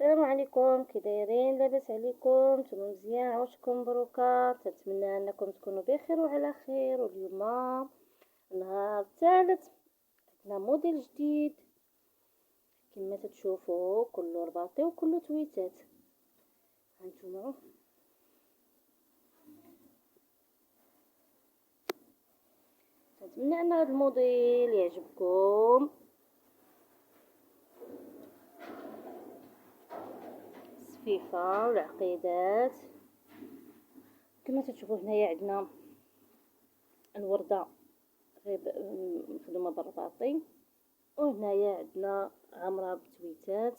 السلام عليكم، كي دايرين؟ لاباس عليكم؟ نتوما مزيان؟ عواشكم مبروكه. تنتمنى انكم تكونوا بخير وعلى خير. واليوم النهار الثالث، عندنا موديل جديد كما تتشوفوا، كله رباطي وكله تويتات. هانتوما نتمنى ان هذا الموديل يعجبكم. السفيفه والعقيدات كما تشوفوا. هنايا عندنا الورده مخدومه بالرباطي، وهنايا عندنا عامره بالتويتات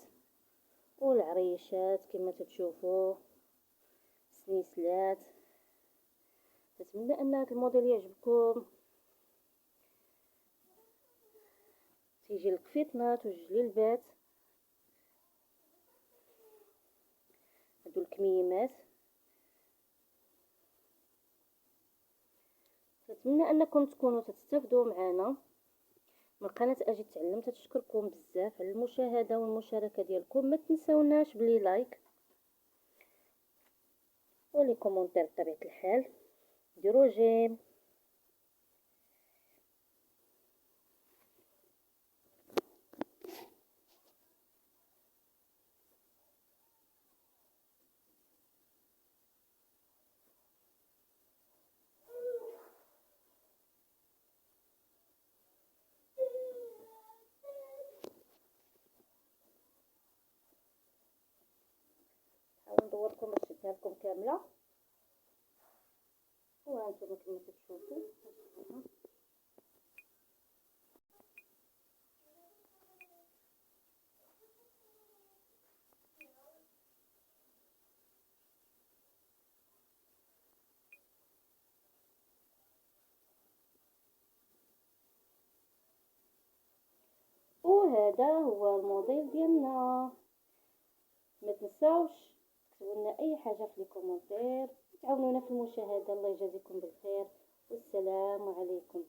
والعريشات كما تشوفوا، سنيسلات. نتمنى ان هذا الموديل يعجبكم. تيجي القفيطنات والجليلبات، هادو الكميمات. نتمنى انكم تكونوا تستافدوا معنا من قناه اجي تعلم. تشكركم بزاف على المشاهده والمشاركه ديالكم. ما تنساوناش بلي لايك ولي كومونتير بطبيعه الحال. ديروا جيم. نحاول ندوركم باش شدها لكم كامله. وهانتوما كما تشوفوا وهذا هو الموديل ديالنا. ما تنساوش تكتبوا لنا اي حاجه في الكومونتير، تعاونونا في المشاهده. الله يجازيكم بالخير، والسلام عليكم.